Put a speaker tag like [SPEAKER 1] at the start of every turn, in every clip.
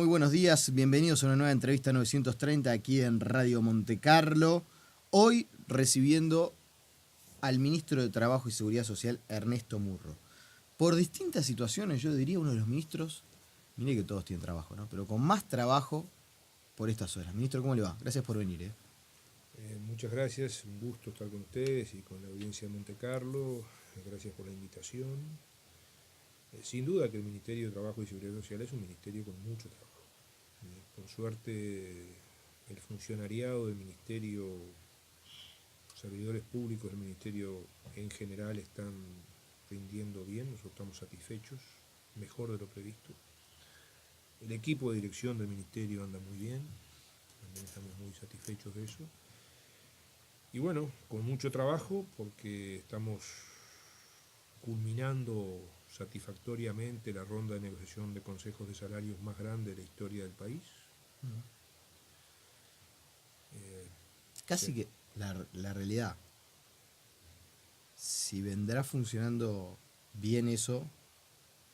[SPEAKER 1] Muy buenos días, bienvenidos a una nueva entrevista 930 aquí en Radio Montecarlo. Hoy recibiendo al ministro de Trabajo y Seguridad Social, Ernesto Murro. Por distintas situaciones, yo diría uno de los ministros, mire que todos tienen trabajo, ¿no? Pero con más trabajo por estas horas. Ministro, ¿cómo le va? Gracias por venir.
[SPEAKER 2] Muchas gracias, un gusto estar con ustedes y con la audiencia de Montecarlo. Gracias por la invitación. Sin duda que el Ministerio de Trabajo y Seguridad Social es un ministerio con mucho trabajo. Por suerte, el funcionariado del Ministerio, servidores públicos del Ministerio en general están rindiendo bien, nosotros estamos satisfechos, mejor de lo previsto. El equipo de dirección del Ministerio anda muy bien, también estamos muy satisfechos de eso. Y bueno, con mucho trabajo porque estamos culminando satisfactoriamente la ronda de negociación de consejos de salarios más grande de la historia del país.
[SPEAKER 1] Casi
[SPEAKER 2] Sí.
[SPEAKER 1] que la realidad, si vendrá funcionando bien eso,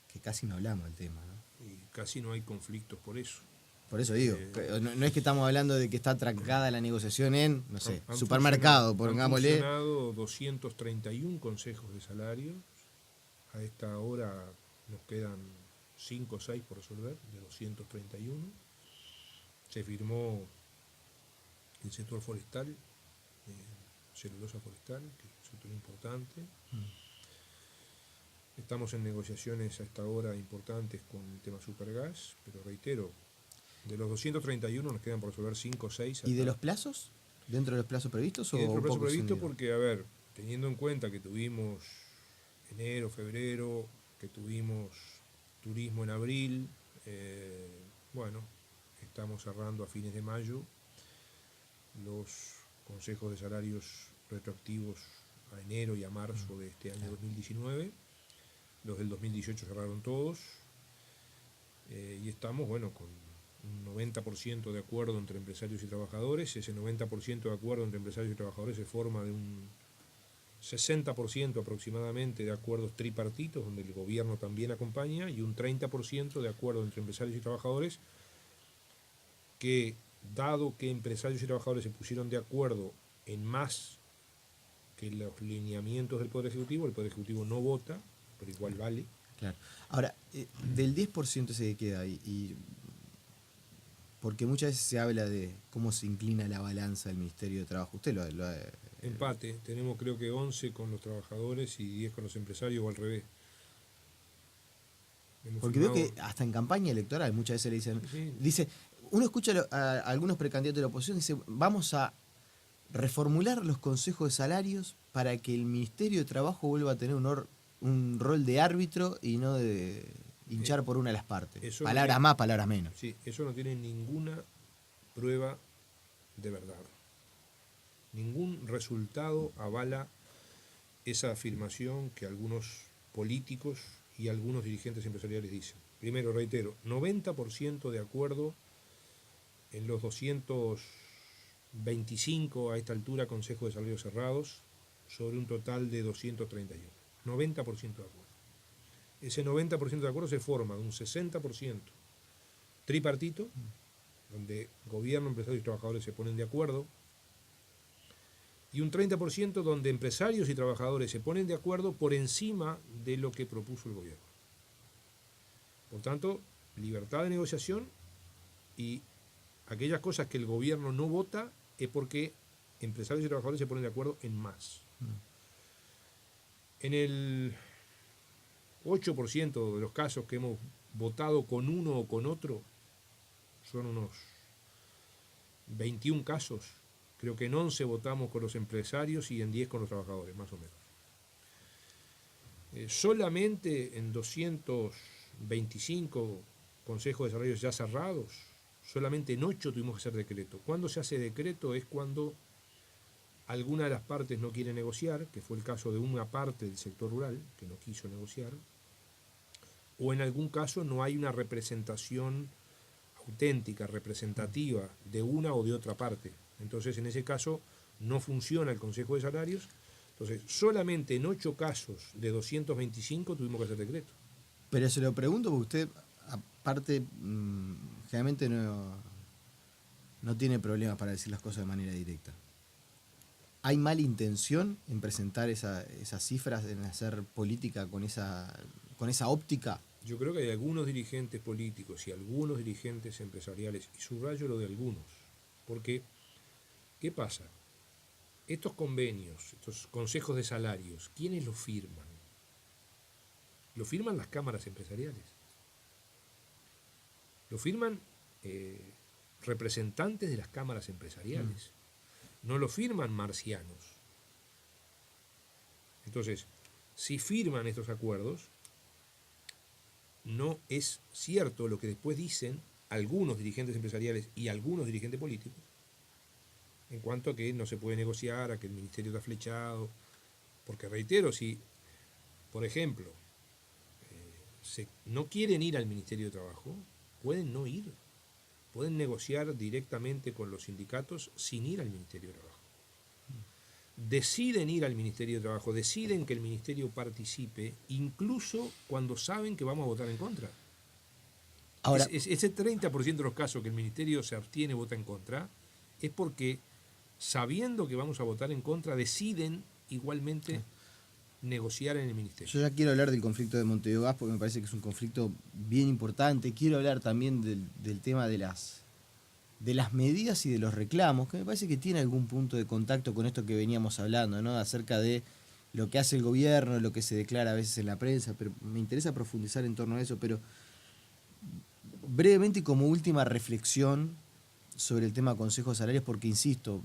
[SPEAKER 1] que casi no hablamos del tema, ¿no?
[SPEAKER 2] Y casi no hay conflictos por eso.
[SPEAKER 1] Por eso digo, no es que estamos hablando de que está trancada la negociación en, no sé, supermercado, pongámosle.
[SPEAKER 2] Han funcionado 231 consejos de salarios. A esta hora nos quedan 5 o 6 por resolver, de 231. Se firmó el sector forestal, celulosa forestal, que es un sector importante. Estamos en negociaciones a esta hora importantes con el tema Supergas, pero reitero, de los 231 nos quedan por resolver 5 o 6.
[SPEAKER 1] ¿Y de los plazos? ¿Dentro de los plazos previstos o
[SPEAKER 2] Y dentro
[SPEAKER 1] un
[SPEAKER 2] del plazo
[SPEAKER 1] poco
[SPEAKER 2] previsto
[SPEAKER 1] extendido?
[SPEAKER 2] porque, a ver, teniendo en cuenta que tuvimos enero, febrero, que tuvimos turismo en abril, bueno, estamos cerrando a fines de mayo los consejos de salarios retroactivos a enero y a marzo de este año 2019. Los del 2018 cerraron todos. Y estamos, bueno, con un 90% de acuerdo entre empresarios y trabajadores. Ese 90% de acuerdo entre empresarios y trabajadores se forma de un 60% aproximadamente de acuerdos tripartitos, donde el gobierno también acompaña, y un 30% de acuerdo entre empresarios y trabajadores, que dado que empresarios y trabajadores se pusieron de acuerdo en más que los lineamientos del Poder Ejecutivo, el Poder Ejecutivo no vota, pero igual vale.
[SPEAKER 1] Claro. Ahora, del 10% ese que queda ahí, y porque muchas veces se habla de cómo se inclina la balanza del Ministerio de Trabajo. Usted lo ha.
[SPEAKER 2] Empate, tenemos creo que 11 con los trabajadores y 10 con los empresarios, o al revés.
[SPEAKER 1] Porque veo que hasta en campaña electoral muchas veces le dicen.
[SPEAKER 2] Sí.
[SPEAKER 1] Dice, uno escucha a algunos precandidatos de la oposición y dice, vamos a reformular los consejos de salarios para que el Ministerio de Trabajo vuelva a tener un rol de árbitro y no de hinchar por una de las partes. Palabras más, palabras menos.
[SPEAKER 2] Sí, eso no tiene ninguna prueba de verdad. Ningún resultado avala esa afirmación que algunos políticos y algunos dirigentes empresariales dicen. Primero, reitero, 90% de acuerdo en los 225 a esta altura consejos de salarios cerrados sobre un total de 231. 90% de acuerdo. Ese 90% de acuerdo se forma de un 60% tripartito, donde gobierno, empresarios y trabajadores se ponen de acuerdo, y un 30% donde empresarios y trabajadores se ponen de acuerdo por encima de lo que propuso el gobierno. Por tanto, libertad de negociación, y aquellas cosas que el gobierno no vota es porque empresarios y trabajadores se ponen de acuerdo en más. En el 8% de los casos que hemos votado con uno o con otro, son unos 21 casos, creo que en 11 votamos con los empresarios y en 10 con los trabajadores, más o menos. Solamente en 225 consejos de salarios ya cerrados, solamente en 8 tuvimos que hacer decreto. Cuando se hace decreto es cuando alguna de las partes no quiere negociar, que fue el caso de una parte del sector rural que no quiso negociar, o en algún caso no hay una representación auténtica, representativa de una o de otra parte. Entonces, en ese caso, no funciona el Consejo de Salarios. Entonces, solamente en 8 casos de 225 tuvimos que hacer decreto.
[SPEAKER 1] Pero se lo pregunto porque usted aparte, generalmente no tiene problemas para decir las cosas de manera directa. ¿Hay mala intención en presentar esas cifras, en hacer política con esa óptica?
[SPEAKER 2] Yo creo que hay algunos dirigentes políticos y algunos dirigentes empresariales, y subrayo lo de algunos, porque, ¿qué pasa? Estos convenios, estos consejos de salarios, ¿quiénes los firman? Lo firman las cámaras empresariales. Lo firman representantes de las cámaras empresariales. No lo firman marcianos. Entonces, si firman estos acuerdos, no es cierto lo que después dicen algunos dirigentes empresariales y algunos dirigentes políticos en cuanto a que no se puede negociar, a que el ministerio está flechado. Porque reitero, si, por ejemplo, no quieren ir al Ministerio de Trabajo, pueden no ir. Pueden negociar directamente con los sindicatos sin ir al Ministerio de Trabajo. Deciden ir al Ministerio de Trabajo, deciden que el Ministerio participe, incluso cuando saben que vamos a votar en contra. Ahora, ese 30% de los casos que el Ministerio se abstiene y vota en contra, es porque, sabiendo que vamos a votar en contra, deciden igualmente negociar en el Ministerio.
[SPEAKER 1] Yo ya quiero hablar del conflicto de Montevideo Gas porque me parece que es un conflicto bien importante. Quiero hablar también del tema de las medidas y de los reclamos, que me parece que tiene algún punto de contacto con esto que veníamos hablando, ¿no? Acerca de lo que hace el gobierno, lo que se declara a veces en la prensa, pero me interesa profundizar en torno a eso, pero brevemente y como última reflexión sobre el tema consejos salarios, porque insisto,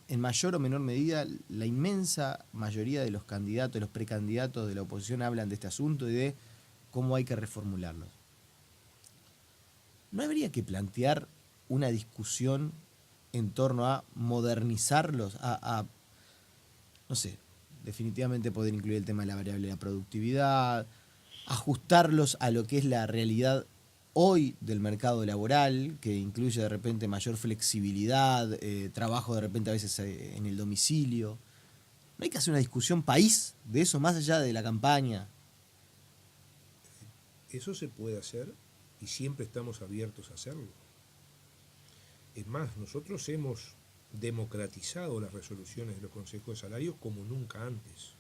[SPEAKER 1] en mayor o menor medida, la inmensa mayoría de los candidatos, de los precandidatos de la oposición hablan de este asunto y de cómo hay que reformularlos. ¿No habría que plantear una discusión en torno a modernizarlos, no sé, definitivamente poder incluir el tema de la variable de la productividad, ajustarlos a lo que es la realidad hoy del mercado laboral, que incluye de repente mayor flexibilidad, trabajo de repente a veces en el domicilio? ¿No hay que hacer una discusión país de eso, más allá de la campaña?
[SPEAKER 2] Eso se puede hacer y siempre estamos abiertos a hacerlo. Es más, nosotros hemos democratizado las resoluciones de los consejos de salarios como nunca antes.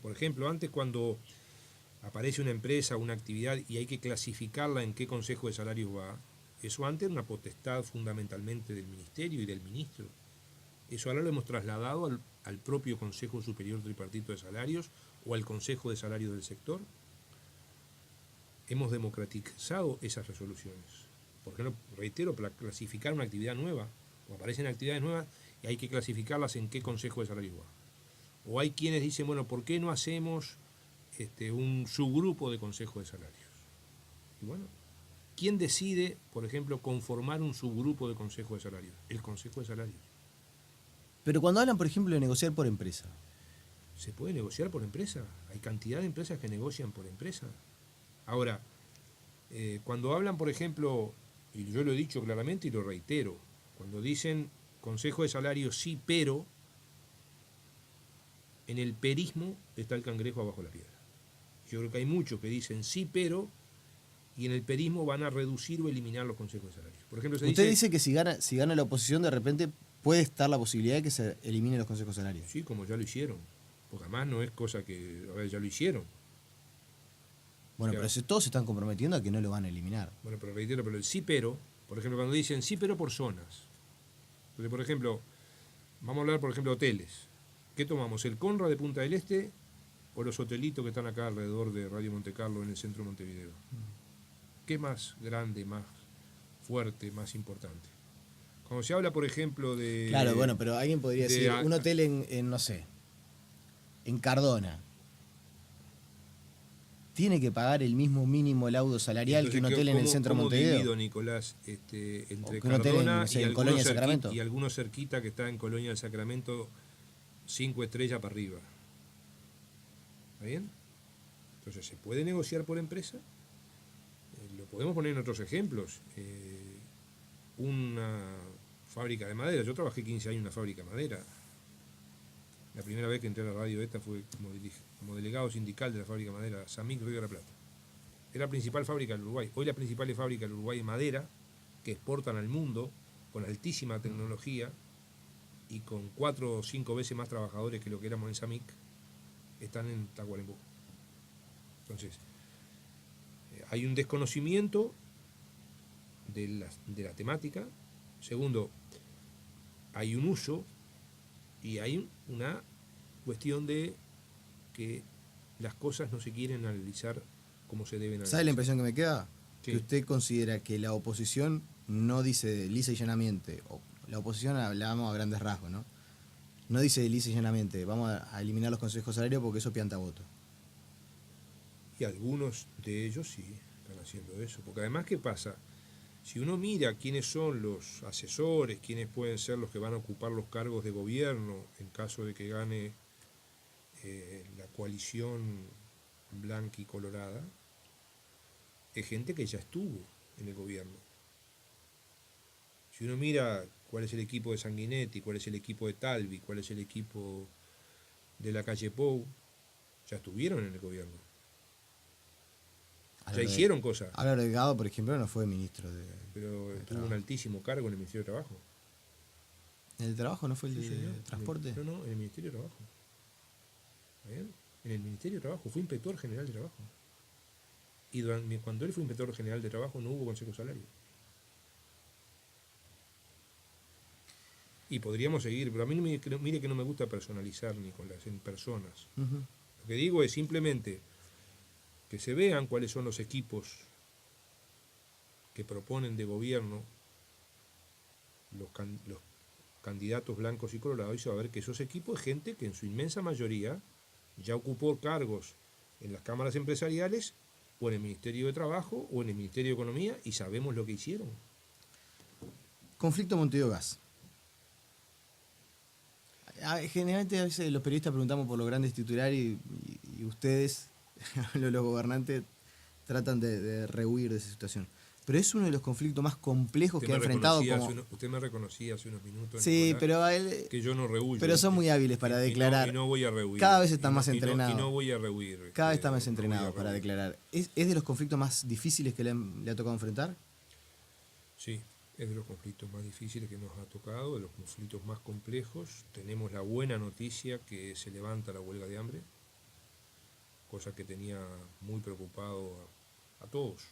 [SPEAKER 2] Por ejemplo, antes cuando aparece una empresa, una actividad y hay que clasificarla en qué consejo de salarios va, eso antes era una potestad fundamentalmente del ministerio y del ministro. Eso ahora lo hemos trasladado al propio Consejo Superior Tripartito de Salarios o al Consejo de Salarios del sector. Hemos democratizado esas resoluciones. Por ejemplo, reitero, para clasificar una actividad nueva, o aparecen actividades nuevas y hay que clasificarlas en qué consejo de salarios va. O hay quienes dicen, bueno, ¿por qué no hacemos un subgrupo de consejo de salarios? Y bueno, ¿quién decide, por ejemplo, conformar un subgrupo de consejo de salarios? El consejo de salarios.
[SPEAKER 1] Pero cuando hablan, por ejemplo, de negociar por empresa.
[SPEAKER 2] ¿Se puede negociar por empresa? Hay cantidad de empresas que negocian por empresa. Ahora, cuando hablan, por ejemplo, y yo lo he dicho claramente y lo reitero, cuando dicen consejo de salarios sí, pero, en el perismo está el cangrejo abajo de la piedra. Yo creo que hay muchos que dicen sí, pero, y en el perismo van a reducir o eliminar los consejos de salarios. Por ejemplo,
[SPEAKER 1] Usted dice que si gana la oposición, de repente puede estar la posibilidad de que se eliminen los consejos de salarios.
[SPEAKER 2] Sí, como ya lo hicieron. Porque además no es cosa que, a ver, ya lo hicieron.
[SPEAKER 1] Bueno, claro. Pero todos se están comprometiendo a que no lo van a eliminar.
[SPEAKER 2] Bueno, pero reitero, pero el sí pero, por ejemplo, cuando dicen sí pero por zonas. Entonces, por ejemplo, vamos a hablar, por ejemplo, de hoteles. ¿Qué tomamos? ¿El Conrad de Punta del Este o los hotelitos que están acá alrededor de Radio Montecarlo en el centro de Montevideo? ¿Qué es más grande, más fuerte, más importante? Cuando se habla, por ejemplo, de...
[SPEAKER 1] Claro, bueno, pero alguien podría decir, un hotel en, no sé, en Cardona, ¿tiene que pagar el mismo mínimo laudo salarial
[SPEAKER 2] entonces,
[SPEAKER 1] que un hotel en el centro de Montevideo?
[SPEAKER 2] ¿Cómo divido, Nicolás, entre
[SPEAKER 1] Cardona en Colonia del Sacramento?
[SPEAKER 2] Y algunos cerquita que está en Colonia del Sacramento, 5 estrellas para arriba? ¿Está bien? Entonces, ¿se puede negociar por empresa? Lo podemos poner en otros ejemplos. Una fábrica de madera. Yo trabajé 15 años en una fábrica de madera. La primera vez que entré a la radio esta fue como delegado sindical de la fábrica de madera Samic Río de la Plata. Es la principal fábrica del Uruguay. Hoy la principal fábrica del Uruguay es madera, que exportan al mundo con altísima tecnología y con 4 o 5 veces más trabajadores que lo que éramos en Samic, están en Tacuarembó. Entonces, hay un desconocimiento de la temática. Segundo, hay un uso y hay una cuestión de que las cosas no se quieren analizar como se deben analizar.
[SPEAKER 1] ¿Sabe la impresión que me queda?
[SPEAKER 2] Sí.
[SPEAKER 1] Que usted considera que la oposición no dice lisa y llanamente, o la oposición hablamos a grandes rasgos, ¿no? No dice lisa y llanamente, vamos a eliminar los consejos salarios porque eso pianta voto.
[SPEAKER 2] Y algunos de ellos sí están haciendo eso. Porque además, ¿qué pasa? Si uno mira quiénes son los asesores, quiénes pueden ser los que van a ocupar los cargos de gobierno en caso de que gane la coalición blanca y colorada, es gente que ya estuvo en el gobierno. Si uno mira cuál es el equipo de Sanguinetti, cuál es el equipo de Talvi, cuál es el equipo de la calle Pou, ya estuvieron en el gobierno. Ya hicieron cosas.
[SPEAKER 1] Álvaro Delgado, por ejemplo, no fue ministro de
[SPEAKER 2] tuvo un altísimo cargo en el Ministerio de Trabajo.
[SPEAKER 1] ¿En el trabajo no fue el de transporte?
[SPEAKER 2] No, en el Ministerio de Trabajo. ¿Bien? En el Ministerio de Trabajo, fue inspector general de trabajo. Y cuando él fue inspector general de trabajo no hubo consejo salario. Y podríamos seguir, pero a mí mire que no me gusta personalizar ni con las personas. Lo que digo es simplemente que se vean cuáles son los equipos que proponen de gobierno los candidatos blancos y colorados, y se va a ver que esos equipos es gente que en su inmensa mayoría ya ocupó cargos en las cámaras empresariales o en el Ministerio de Trabajo o en el Ministerio de Economía, y sabemos lo que hicieron.
[SPEAKER 1] Conflicto Montevideo Gas. Generalmente a veces los periodistas preguntamos por los grandes titulares y ustedes, los gobernantes, tratan de rehuir de esa situación. Pero es uno de los conflictos más complejos que ha enfrentado como...
[SPEAKER 2] Usted me reconocía hace unos minutos,
[SPEAKER 1] sí,
[SPEAKER 2] Nicolás,
[SPEAKER 1] pero él,
[SPEAKER 2] que yo no rehuyo.
[SPEAKER 1] pero son muy hábiles para declarar.
[SPEAKER 2] Y no voy a rehuir.
[SPEAKER 1] Cada vez están más entrenados.
[SPEAKER 2] Y no voy a rehuir.
[SPEAKER 1] Cada vez están más entrenados para declarar. ¿Es de los conflictos más difíciles que le ha tocado enfrentar?
[SPEAKER 2] Sí, es de los conflictos más difíciles que nos ha tocado, de los conflictos más complejos. Tenemos la buena noticia que se levanta la huelga de hambre, cosa que tenía muy preocupado a todos.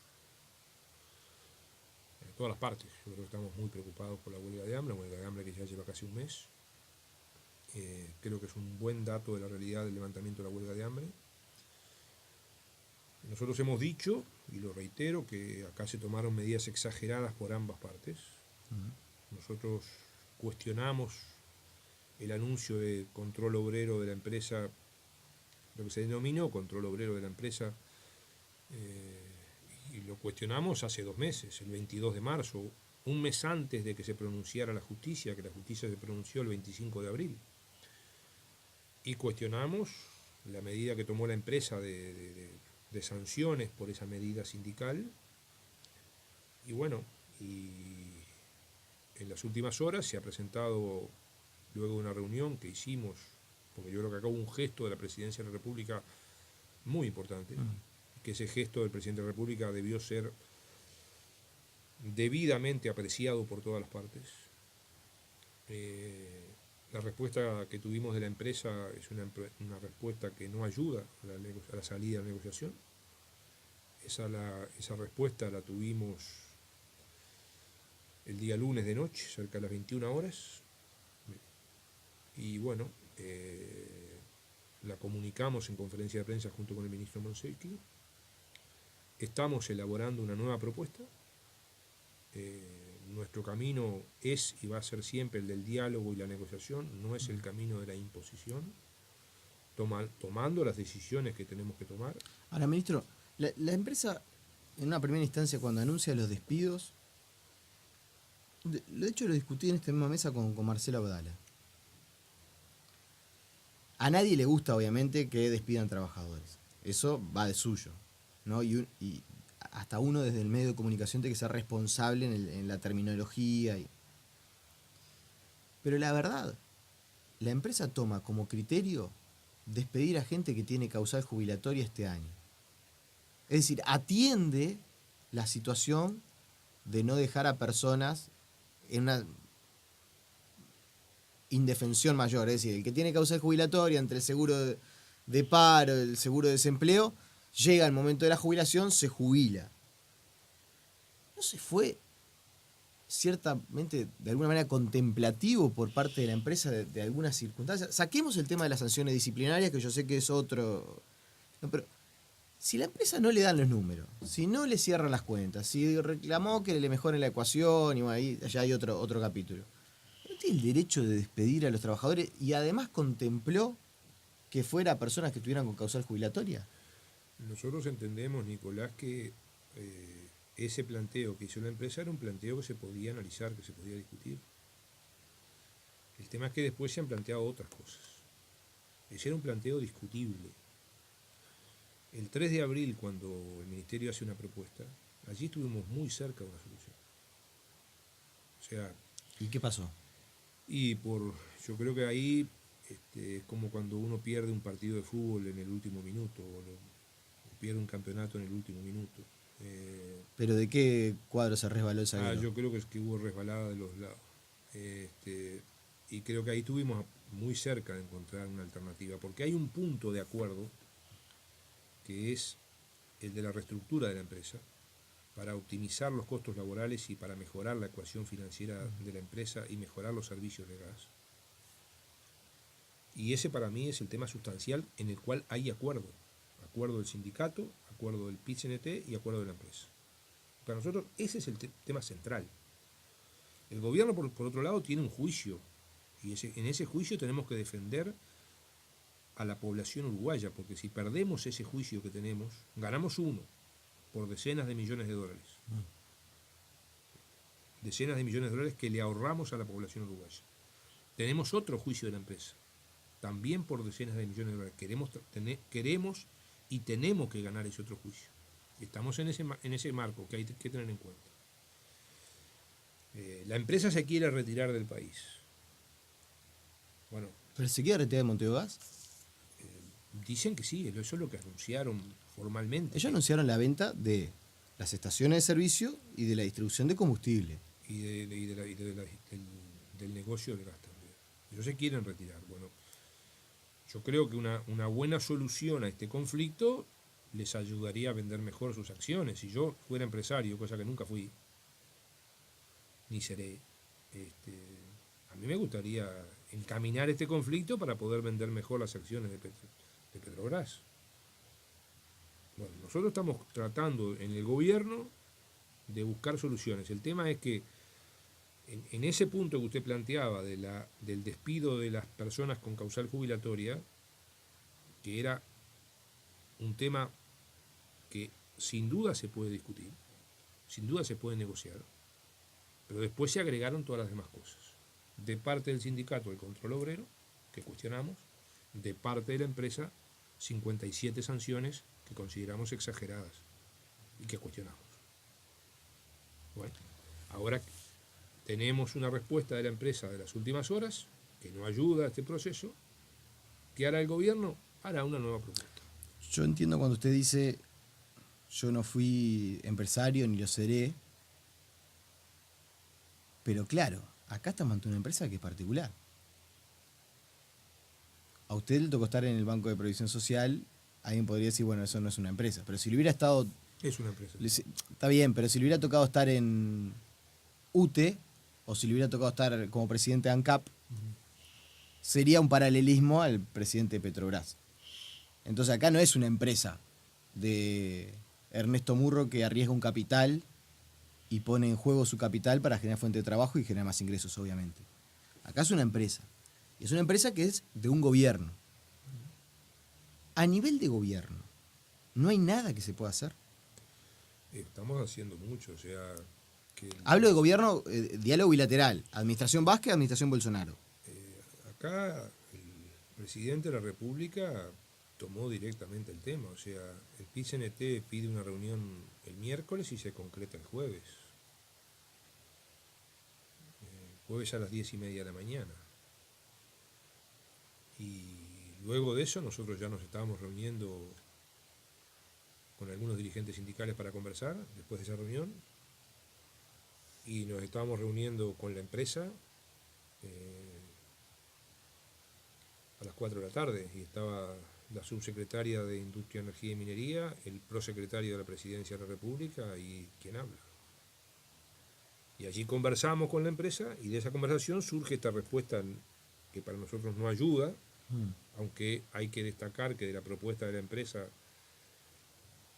[SPEAKER 2] Todas las partes. Yo creo que estamos muy preocupados por la huelga de hambre que ya lleva casi un mes. Creo que es un buen dato de la realidad del levantamiento de la huelga de hambre. Nosotros hemos dicho, y lo reitero, que acá se tomaron medidas exageradas por ambas partes. Nosotros cuestionamos el anuncio de control obrero de la empresa, lo que se denominó control obrero de la empresa, y lo cuestionamos hace 2 meses, el 22 de marzo, un mes antes de que se pronunciara la justicia, que la justicia se pronunció el 25 de abril. Y cuestionamos la medida que tomó la empresa de sanciones por esa medida sindical. Y bueno, y en las últimas horas se ha presentado, luego de una reunión que hicimos, porque yo creo que acá hubo un gesto de la Presidencia de la República muy importante, que ese gesto del Presidente de la República debió ser debidamente apreciado por todas las partes. La respuesta que tuvimos de la empresa es una respuesta que no ayuda a la salida de la negociación. Esa respuesta la tuvimos el día lunes de noche, cerca de las 21 horas. Y bueno, la comunicamos en conferencia de prensa junto con el ministro Monsecchi. Estamos elaborando una nueva propuesta. Nuestro camino es y va a ser siempre el del diálogo y la negociación, no es el camino de la imposición, tomando las decisiones que tenemos que tomar.
[SPEAKER 1] Ahora, ministro, la empresa, en una primera instancia, cuando anuncia los despidos, de hecho lo discutí en esta misma mesa con Marcelo Abdala. A nadie le gusta, obviamente, que despidan trabajadores. Eso va de suyo, ¿no? Y hasta uno desde el medio de comunicación tiene que ser responsable en la terminología. Pero la verdad, la empresa toma como criterio despedir a gente que tiene causal jubilatoria este año. Es decir, atiende la situación de no dejar a personas en una indefensión mayor. Es decir, el que tiene causa jubilatoria entre el seguro de paro, el seguro de desempleo, llega el momento de la jubilación, se jubila. ¿No se fue ciertamente, de alguna manera, contemplativo por parte de la empresa de algunas circunstancias? Saquemos el tema de las sanciones disciplinarias, que yo sé que es otro... No, pero si la empresa no le dan los números, si no le cierran las cuentas, si reclamó que le mejoren la ecuación, y bueno, ahí ya hay otro capítulo. ¿No tiene el derecho de despedir a los trabajadores y además contempló que fuera personas que estuvieran con causal jubilatoria?
[SPEAKER 2] Nosotros entendemos, Nicolás, que ese planteo que hizo la empresa era un planteo que se podía analizar, que se podía discutir. El tema es que después se han planteado otras cosas. Ese era un planteo discutible. El 3 de abril, cuando el Ministerio hace una propuesta, allí estuvimos muy cerca de una solución. O sea,
[SPEAKER 1] ¿Y qué pasó?
[SPEAKER 2] yo creo que ahí es como cuando uno pierde un partido de fútbol en el último minuto, o pierde un campeonato en el último minuto.
[SPEAKER 1] ¿Pero de qué cuadro se resbaló el zaguero?
[SPEAKER 2] Yo creo que hubo resbalada de los lados. Y creo que ahí estuvimos muy cerca de encontrar una alternativa, porque hay un punto de acuerdo que es el de la reestructura de la empresa, para optimizar los costos laborales y para mejorar la ecuación financiera de la empresa y mejorar los servicios de gas. Y ese para mí es el tema sustancial en el cual hay acuerdo. Acuerdo del sindicato, acuerdo del PIT-CNT y acuerdo de la empresa. Para nosotros ese es el tema central. El gobierno, por otro lado, tiene un juicio. Y en ese juicio tenemos que defender a la población uruguaya, porque si perdemos ese juicio que tenemos, ganamos uno por decenas de millones de dólares. Decenas de millones de dólares que le ahorramos a la población uruguaya. Tenemos otro juicio de la empresa, también por decenas de millones de dólares. Queremos y tenemos que ganar ese otro juicio. Estamos en ese marco que hay que tener en cuenta. La empresa se quiere retirar del país. Bueno.
[SPEAKER 1] ¿Pero se quiere retirar de Montevideo
[SPEAKER 2] Dicen que sí, eso es lo que anunciaron formalmente.
[SPEAKER 1] Ellos anunciaron la venta de las estaciones de servicio y de la distribución de combustible.
[SPEAKER 2] Y del negocio del gas también. Ellos se quieren retirar. Bueno, yo creo que una buena solución a este conflicto les ayudaría a vender mejor sus acciones. Si yo fuera empresario, cosa que nunca fui, ni seré, a mí me gustaría encaminar este conflicto para poder vender mejor las acciones de Petrobras. Bueno, nosotros estamos tratando en el gobierno de buscar soluciones. El tema es que en ese punto que usted planteaba del despido de las personas con causal jubilatoria, que era un tema que sin duda se puede discutir, sin duda se puede negociar, pero después se agregaron todas las demás cosas. De parte del sindicato del control obrero, que cuestionamos, de parte de la empresa, 57 sanciones que consideramos exageradas y que cuestionamos. Bueno, ahora tenemos una respuesta de la empresa de las últimas horas que no ayuda a este proceso. ¿Qué hará el gobierno? Hará una nueva propuesta.
[SPEAKER 1] Yo entiendo cuando usted dice yo no fui empresario ni lo seré, pero claro, acá estamos ante una empresa que es particular. A usted le tocó estar en el Banco de Previsión Social, alguien podría decir, bueno, eso no es una empresa, pero si le hubiera estado...
[SPEAKER 2] Es una empresa.
[SPEAKER 1] Está bien, pero si le hubiera tocado estar en UTE, o si le hubiera tocado estar como presidente de ANCAP, sería un paralelismo al presidente de Petrobras. Entonces acá no es una empresa de Ernesto Murro que arriesga un capital y pone en juego su capital para generar fuente de trabajo y generar más ingresos, obviamente. Acá es una empresa. Y es una empresa que es de un gobierno. A nivel de gobierno, ¿no hay nada que se pueda hacer?
[SPEAKER 2] Estamos haciendo mucho, o sea...
[SPEAKER 1] Hablo de gobierno, diálogo bilateral, administración Vázquez, administración Bolsonaro.
[SPEAKER 2] Acá el presidente de la República tomó directamente el tema, o sea, el PIT-CNT pide una reunión el miércoles y se concreta el jueves. Jueves a las 10:30 de la mañana. Y luego de eso nosotros ya nos estábamos reuniendo con algunos dirigentes sindicales para conversar después de esa reunión, y nos estábamos reuniendo con la empresa a las 4 de la tarde, y estaba la subsecretaria de Industria, Energía y Minería, el prosecretario de la Presidencia de la República y quien habla. Y allí conversamos con la empresa, y de esa conversación surge esta respuesta que para nosotros no ayuda, aunque hay que destacar que de la propuesta de la empresa,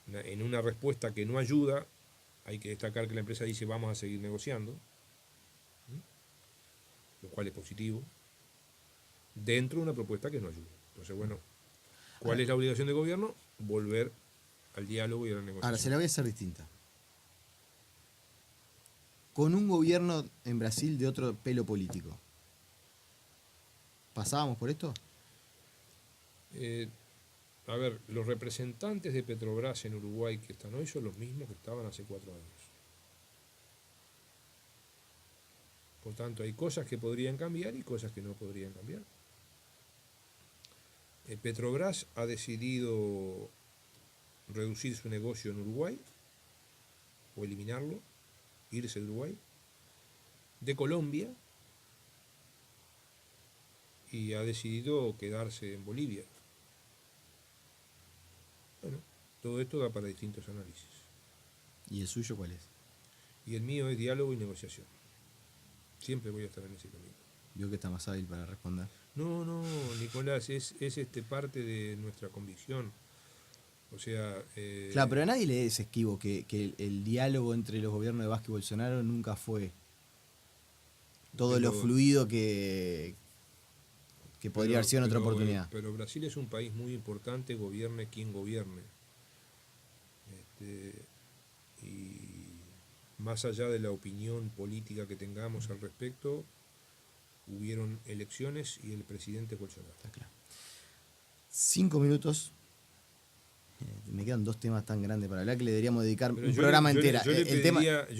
[SPEAKER 2] en una respuesta que no ayuda, hay que destacar que la empresa dice vamos a seguir negociando, lo cual es positivo, dentro de una propuesta que no ayuda. Entonces, bueno, ¿cuál es la obligación del gobierno? Volver al diálogo y a la negociación.
[SPEAKER 1] Ahora, se la voy a hacer distinta. Con un gobierno en Brasil de otro pelo político, ¿pasábamos por esto?
[SPEAKER 2] A ver, los representantes de Petrobras en Uruguay que están hoy son los mismos que estaban hace 4 años. Por tanto, hay cosas que podrían cambiar y cosas que no podrían cambiar. Petrobras ha decidido reducir su negocio en Uruguay o eliminarlo, irse de Uruguay, de Colombia, y ha decidido quedarse en Bolivia. Bueno, todo esto da para distintos análisis.
[SPEAKER 1] ¿Y el suyo cuál es?
[SPEAKER 2] Y el mío es diálogo y negociación. Siempre voy a estar en ese camino.
[SPEAKER 1] Vio que está más hábil para responder.
[SPEAKER 2] No, Nicolás, es parte de nuestra convicción. O sea...
[SPEAKER 1] Claro, pero a nadie le es esquivo que el diálogo entre los gobiernos de Vázquez y Bolsonaro nunca fue todo lo fluido que podría haber sido en otra oportunidad.
[SPEAKER 2] Pero Brasil es un país muy importante, gobierne quien gobierne. Y más allá de la opinión política que tengamos al respecto, hubieron elecciones y el presidente es Bolsonaro.
[SPEAKER 1] Está claro. 5 minutos. Me quedan 2 temas tan grandes para hablar que le deberíamos dedicar un programa entero.
[SPEAKER 2] Yo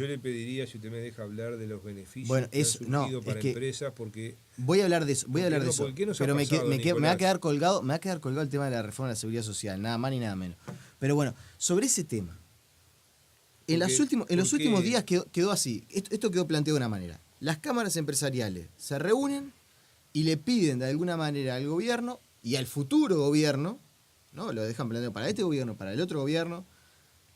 [SPEAKER 2] le pediría, si usted me deja hablar de los beneficios que han surgido para empresas, porque...
[SPEAKER 1] Voy a hablar de eso, pero me va a quedar colgado el tema de la reforma de la seguridad social, nada más ni nada menos. Pero bueno, sobre ese tema, en los últimos días quedó así, esto quedó planteado de una manera. Las cámaras empresariales se reúnen y le piden de alguna manera al gobierno y al futuro gobierno, ¿no? Lo dejan planteado para este gobierno, para el otro gobierno,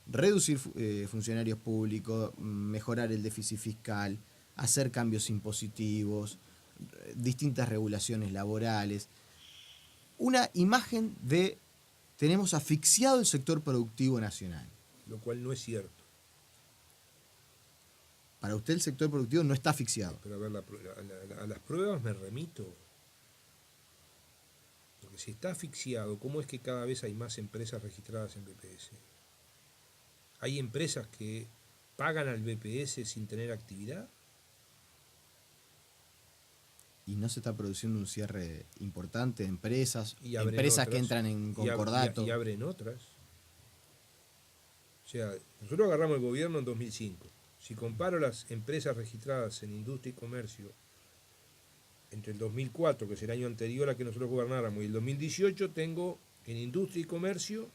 [SPEAKER 1] reducir funcionarios públicos, mejorar el déficit fiscal, hacer cambios impositivos, distintas regulaciones laborales. Una imagen de tenemos asfixiado el sector productivo nacional.
[SPEAKER 2] Lo cual no es cierto.
[SPEAKER 1] Para usted el sector productivo no está asfixiado.
[SPEAKER 2] Pero a ver, a las pruebas me remito. Porque si está asfixiado, ¿cómo es que cada vez hay más empresas registradas en BPS? ¿Hay empresas que pagan al BPS sin tener actividad?
[SPEAKER 1] Y no se está produciendo un cierre importante de empresas,
[SPEAKER 2] otras,
[SPEAKER 1] que entran en concordato.
[SPEAKER 2] Y abren otras. O sea, nosotros agarramos el gobierno en 2005. Si comparo las empresas registradas en industria y comercio entre el 2004, que es el año anterior a que nosotros gobernáramos, y el 2018, tengo en industria y comercio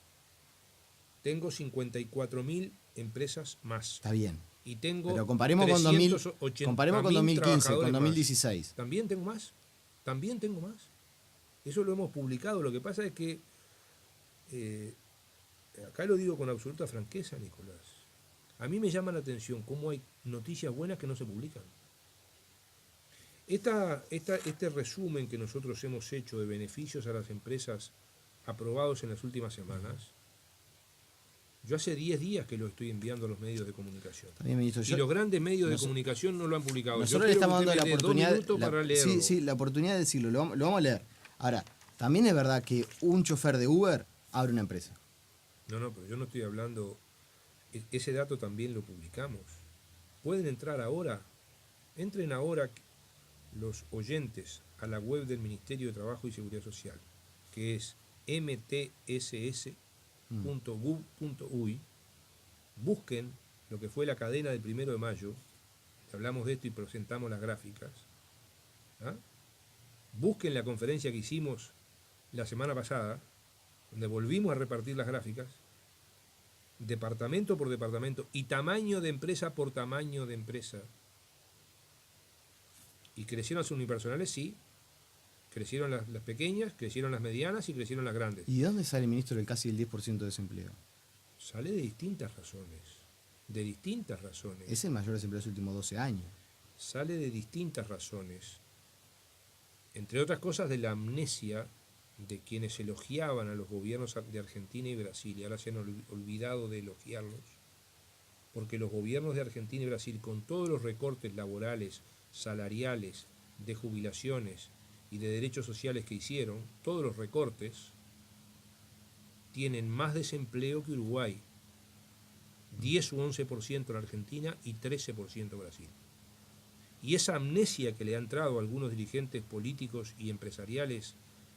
[SPEAKER 2] 54.000 empresas más.
[SPEAKER 1] Está bien.
[SPEAKER 2] Y tengo
[SPEAKER 1] pero comparemos con 2015, con 2016.
[SPEAKER 2] Más. También tengo más. Eso lo hemos publicado. Lo que pasa es que, acá lo digo con absoluta franqueza, Nicolás, a mí me llama la atención cómo hay noticias buenas que no se publican. Este resumen que nosotros hemos hecho de beneficios a las empresas aprobados en las últimas semanas, yo hace 10 días que lo estoy enviando a los medios de comunicación.
[SPEAKER 1] También, ministro,
[SPEAKER 2] y los grandes medios de comunicación no lo han publicado.
[SPEAKER 1] Nosotros le estamos dando la oportunidad
[SPEAKER 2] para leerlo.
[SPEAKER 1] Sí, la oportunidad de decirlo, lo vamos a leer. Ahora, también es verdad que un chofer de Uber abre una empresa.
[SPEAKER 2] No, pero yo no estoy hablando... Ese dato también lo publicamos. Pueden entrar ahora, entren ahora los oyentes a la web del Ministerio de Trabajo y Seguridad Social, que es mtss.gov.uy, busquen lo que fue la cadena del 1 de mayo, hablamos de esto y presentamos las gráficas, busquen la conferencia que hicimos la semana pasada, donde volvimos a repartir las gráficas, departamento por departamento y tamaño de empresa por tamaño de empresa. ¿Y crecieron las unipersonales? Sí. Crecieron las pequeñas, crecieron las medianas y crecieron las grandes.
[SPEAKER 1] ¿Y de dónde sale, ministro, el casi el 10% de desempleo?
[SPEAKER 2] Sale de distintas razones. De distintas razones.
[SPEAKER 1] Es el mayor desempleo de los últimos 12 años.
[SPEAKER 2] Sale de distintas razones. Entre otras cosas, de la amnesia de quienes elogiaban a los gobiernos de Argentina y Brasil, y ahora se han olvidado de elogiarlos, porque los gobiernos de Argentina y Brasil, con todos los recortes laborales, salariales, de jubilaciones y de derechos sociales que hicieron, todos los recortes, tienen más desempleo que Uruguay. 10 u 11% en Argentina y 13% Brasil. Y esa amnesia que le ha entrado a algunos dirigentes políticos y empresariales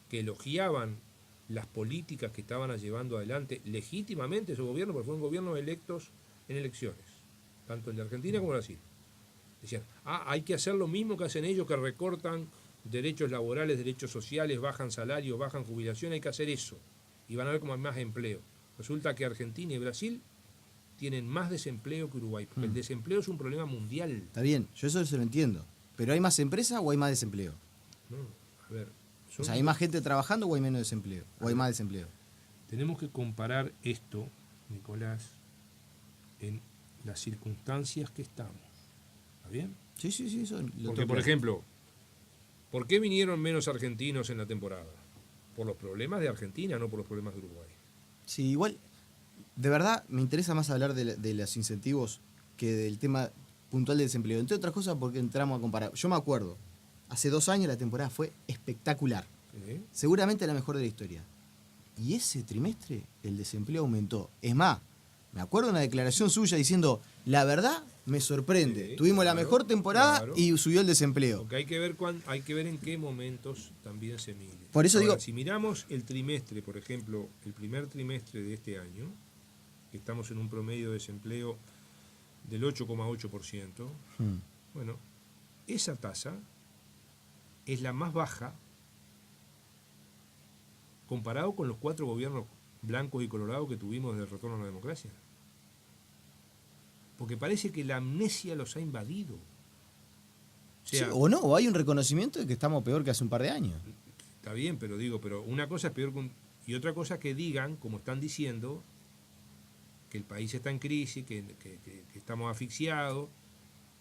[SPEAKER 2] que elogiaban las políticas que estaban llevando adelante legítimamente su gobierno, porque fueron gobiernos electos en elecciones, tanto en la Argentina como en Brasil. Decían, hay que hacer lo mismo que hacen ellos, que recortan derechos laborales, derechos sociales, bajan salarios, bajan jubilación, hay que hacer eso. Y van a ver cómo hay más empleo. Resulta que Argentina y Brasil tienen más desempleo que Uruguay, porque el desempleo es un problema mundial.
[SPEAKER 1] Está bien, yo eso se lo entiendo. ¿Pero hay más empresa o hay más desempleo?
[SPEAKER 2] No, a ver.
[SPEAKER 1] O sea, ¿hay más gente trabajando o hay menos desempleo? ¿O hay más desempleo?
[SPEAKER 2] Tenemos que comparar esto, Nicolás, en las circunstancias que estamos. ¿Está bien?
[SPEAKER 1] Sí, eso lo
[SPEAKER 2] Porque, por ejemplo, ¿por qué vinieron menos argentinos en la temporada? Por los problemas de Argentina, no por los problemas de Uruguay.
[SPEAKER 1] Sí, igual, de verdad, me interesa más hablar de los incentivos que del tema puntual del desempleo. Entre otras cosas porque entramos a comparar. Yo me acuerdo, hace 2 años la temporada fue espectacular.
[SPEAKER 2] ¿Sí?
[SPEAKER 1] Seguramente la mejor de la historia. Y ese trimestre el desempleo aumentó. Es más, me acuerdo una declaración suya diciendo, la verdad me sorprende.
[SPEAKER 2] Sí,
[SPEAKER 1] Tuvimos la mejor temporada y subió el desempleo.
[SPEAKER 2] Porque hay que ver en qué momentos también se mide.
[SPEAKER 1] Por eso
[SPEAKER 2] ahora,
[SPEAKER 1] digo,
[SPEAKER 2] si miramos el trimestre, por ejemplo, el primer trimestre de este año, que estamos en un promedio de desempleo del 8,8%, bueno, esa tasa es la más baja comparado con los 4 gobiernos blancos y colorados que tuvimos desde el retorno a la democracia. Porque parece que la amnesia los ha invadido. O sea,
[SPEAKER 1] sí, o no, o hay un reconocimiento de que estamos peor que hace un par de años.
[SPEAKER 2] Está bien, pero una cosa es peor que y otra cosa es que digan, como están diciendo, que el país está en crisis, que estamos asfixiados,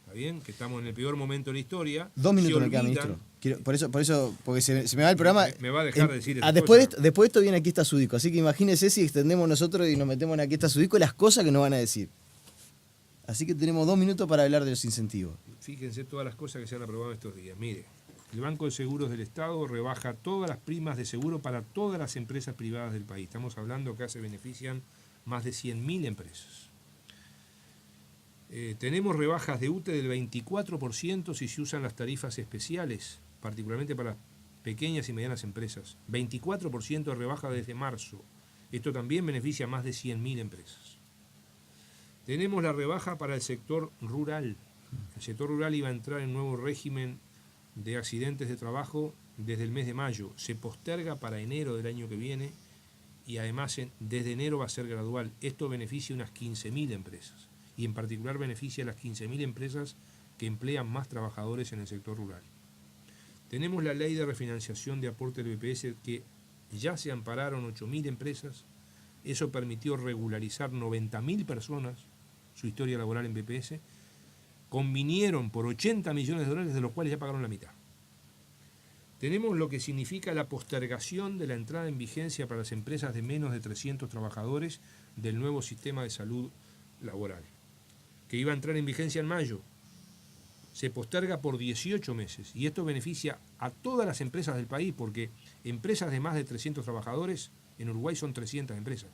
[SPEAKER 2] ¿está bien? Que estamos en el peor momento de la historia.
[SPEAKER 1] 2 minutos me queda, ministro. Por eso, porque se me va el programa.
[SPEAKER 2] Me va a dejar de decir
[SPEAKER 1] después de esto viene Aquí está su disco, así que imagínese si extendemos nosotros y nos metemos en Aquí está su disco las cosas que nos van a decir. Así que tenemos 2 minutos para hablar de los incentivos.
[SPEAKER 2] Fíjense todas las cosas que se han aprobado estos días. Mire, el Banco de Seguros del Estado rebaja todas las primas de seguro para todas las empresas privadas del país. Estamos hablando que se benefician más de 100.000 empresas. Tenemos rebajas de UTE del 24% si se usan las tarifas especiales, particularmente para las pequeñas y medianas empresas. 24% de rebaja desde marzo. Esto también beneficia a más de 100.000 empresas. Tenemos la rebaja para el sector rural. El sector rural iba a entrar en nuevo régimen de accidentes de trabajo desde el mes de mayo. Se posterga para enero del año que viene y además desde enero va a ser gradual. Esto beneficia a unas 15.000 empresas y en particular beneficia a las 15.000 empresas que emplean más trabajadores en el sector rural. Tenemos la ley de refinanciación de aporte del BPS que ya se ampararon 8.000 empresas. Eso permitió regularizar 90.000 personas su historia laboral en BPS. Convinieron por 80 millones de dólares, de los cuales ya pagaron la mitad. Tenemos lo que significa la postergación de la entrada en vigencia para las empresas de menos de 300 trabajadores del nuevo sistema de salud laboral, que iba a entrar en vigencia en mayo. Se posterga por 18 meses y esto beneficia a todas las empresas del país, porque empresas de más de 300 trabajadores en Uruguay son 300 empresas.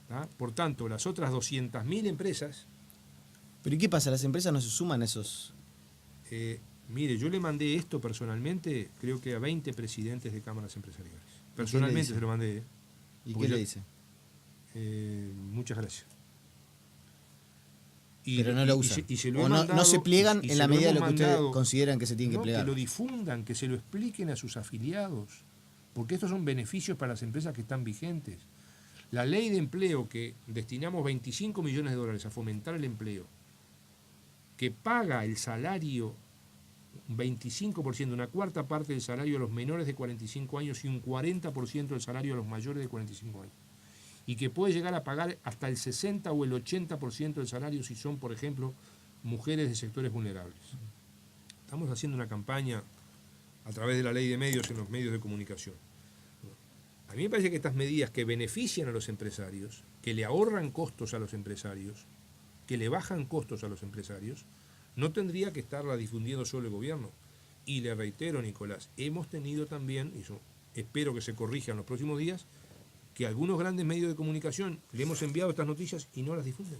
[SPEAKER 2] ¿Tá? Por tanto, las otras 200.000 empresas...
[SPEAKER 1] ¿Pero y qué pasa? ¿Las empresas no se suman a esos...?
[SPEAKER 2] Mire, yo le mandé esto personalmente, creo que a 20 presidentes de cámaras empresariales. Personalmente se lo mandé.
[SPEAKER 1] ¿Y qué le dice?
[SPEAKER 2] Muchas gracias.
[SPEAKER 1] Pero no lo usan.
[SPEAKER 2] Y se lo
[SPEAKER 1] o no se pliegan en la medida de lo que ustedes consideran que se tienen que plegar.
[SPEAKER 2] Que lo difundan, que se lo expliquen a sus afiliados, porque estos son beneficios para las empresas que están vigentes. La ley de empleo, que destinamos 25 millones de dólares a fomentar el empleo, que paga el salario, un 25%, una cuarta parte del salario a los menores de 45 años y un 40% del salario a los mayores de 45 años. Y que puede llegar a pagar hasta el 60 o el 80% del salario si son, por ejemplo, mujeres de sectores vulnerables. Estamos haciendo una campaña a través de la ley de medios en los medios de comunicación. A mí me parece que estas medidas que benefician a los empresarios, que le ahorran costos a los empresarios, que le bajan costos a los empresarios, no tendría que estarla difundiendo solo el gobierno. Y le reitero, Nicolás, hemos tenido también, y yo espero que se corrija en los próximos días, que algunos grandes medios de comunicación le hemos enviado estas noticias y no las difunden.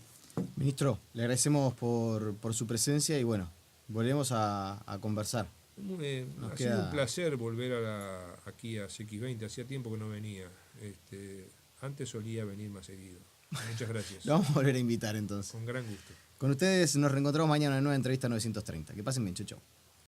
[SPEAKER 1] Ministro, le agradecemos por su presencia y bueno, volvemos a conversar.
[SPEAKER 2] Ha sido un placer volver aquí a CX20, hacía tiempo que no venía. Antes solía venir más seguido. Muchas gracias.
[SPEAKER 1] Lo vamos a volver a invitar entonces.
[SPEAKER 2] Con gran gusto.
[SPEAKER 1] Con ustedes nos reencontramos mañana en una nueva entrevista 930. Que pasen bien, chau, chau.